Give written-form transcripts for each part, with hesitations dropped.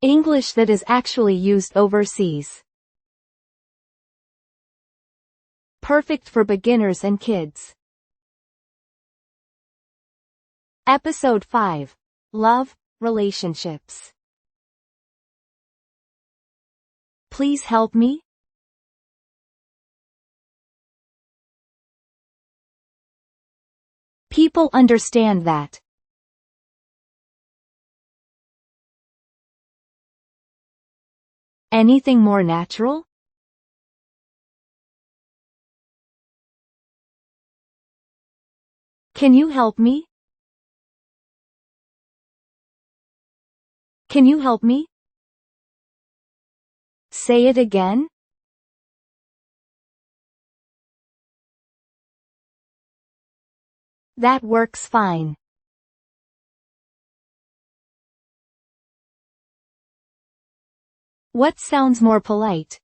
English that is actually used overseas. Perfect for beginners and kids. Episode 5. Love, Relationships. Please help me? People understand that. Anything more natural? Can you help me? Can you help me? Say it again. That works fine. What sounds more polite?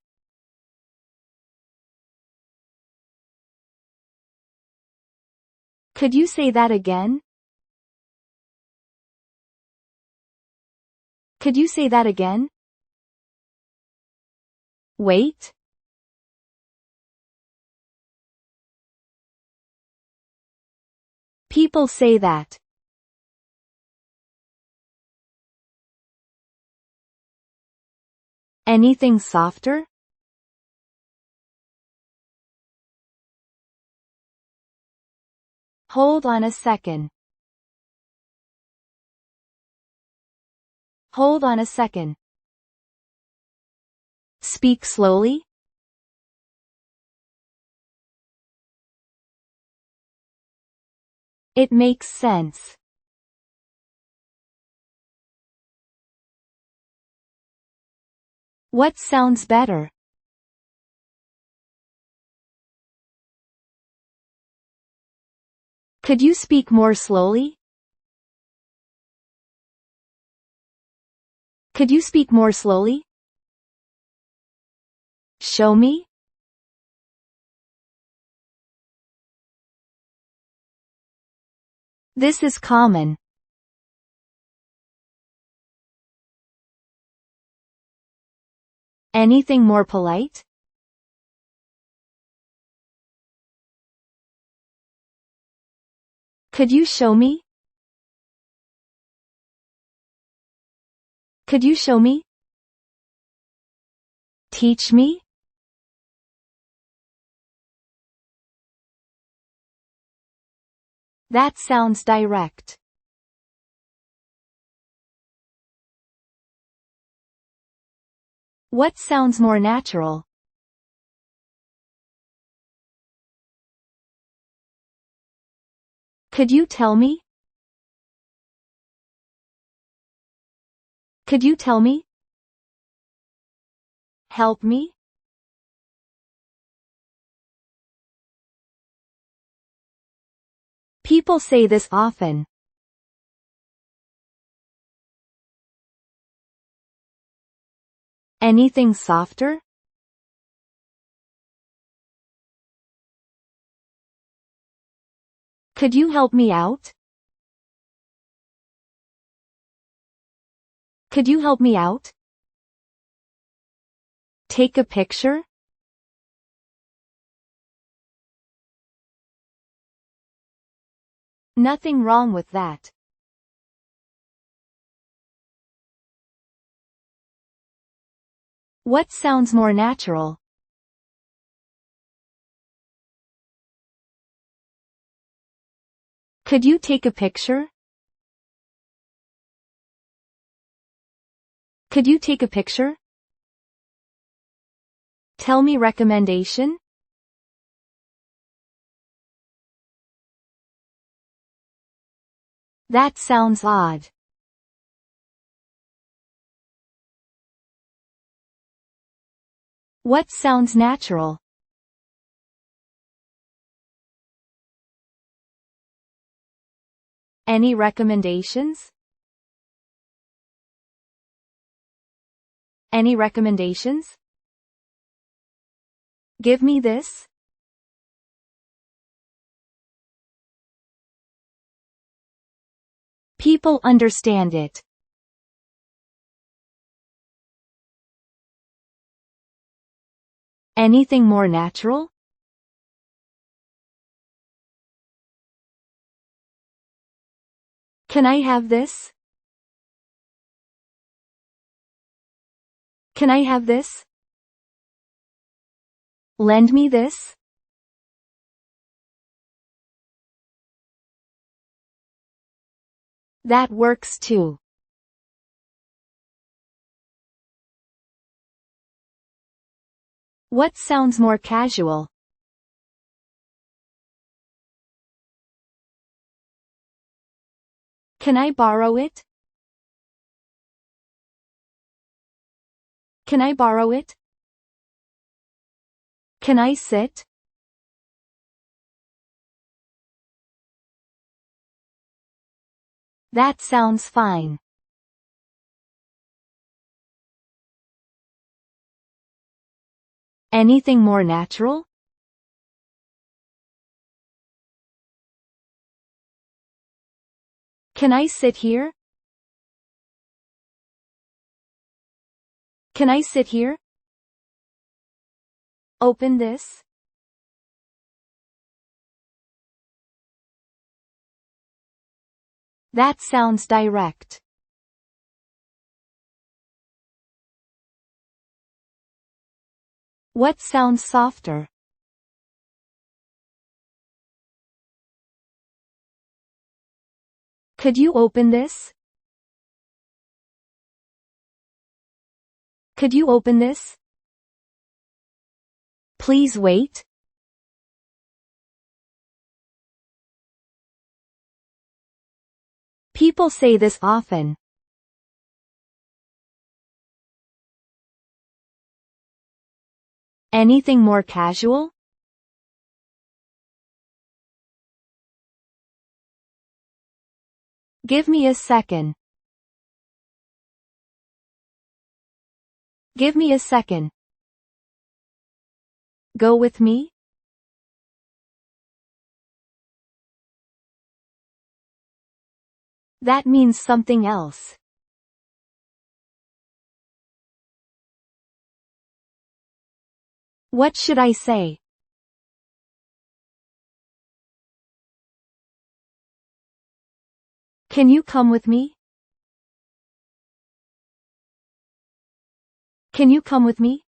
Could you say that again? Could you say that again? Wait. People say that. Anything softer? Hold on a second. Hold on a second. Speak slowly. It makes sense. What sounds better? Could you speak more slowly? Could you speak more slowly? Show me? This is common. Anything more polite? Could you show me? Could you show me? Teach me? That sounds direct. What sounds more natural? Could you tell me? Could you tell me? Help me? People say this often. Anything softer? Could you help me out? Could you help me out? Take a picture? Nothing wrong with that. What sounds more natural? Could you take a picture? Could you take a picture? Tell me recommendation? That sounds odd. What sounds natural? Any recommendations? Any recommendations? Give me this? People understand it. Anything more natural? Can I have this? Can I have this? Lend me this? That works too. What sounds more casual? Can I borrow it? Can I borrow it? Can I sit? That sounds fine. Anything more natural? Can I sit here? Can I sit here? Open this. That sounds direct. What sounds softer? Could you open this? Could you open this? Please wait. People say this often. Anything more casual? Give me a second. Give me a second. Go with me? That means something else. What should I say? Can you come with me? Can you come with me?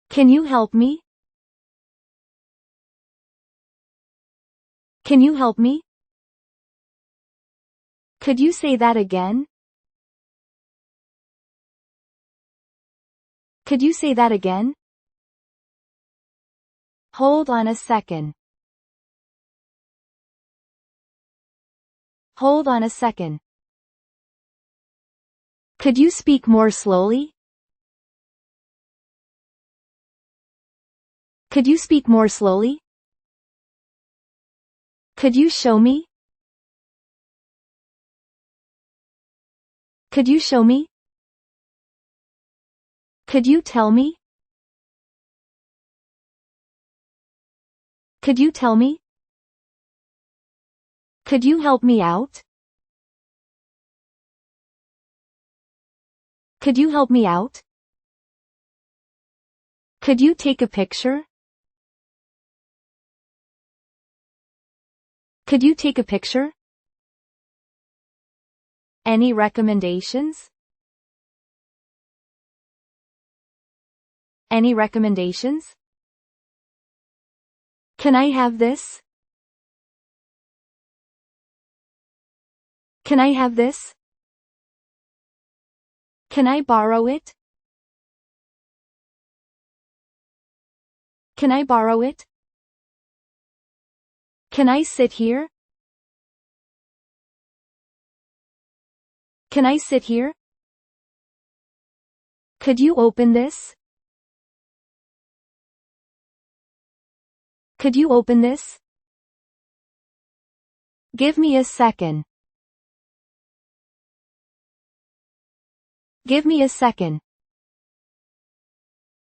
Can you help me? Can you help me? Could you say that again? Could you say that again? Hold on a second. Hold on a second. Could you speak more slowly? Could you speak more slowly? Could you show me? Could you show me? Could you tell me? Could you tell me? Could you help me out? Could you help me out? Could you take a picture? Could you take a picture? Any recommendations? Any recommendations? Can I have this? Can I have this? Can I borrow it? Can I borrow it? Can I sit here? Can I sit here? Could you open this? Could you open this? Give me a second. Give me a second.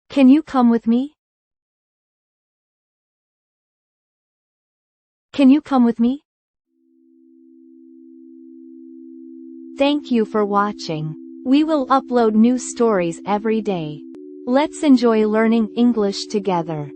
Can you come with me? Can you come with me? Thank you for watching. We will upload new stories every day. Let's enjoy learning English together.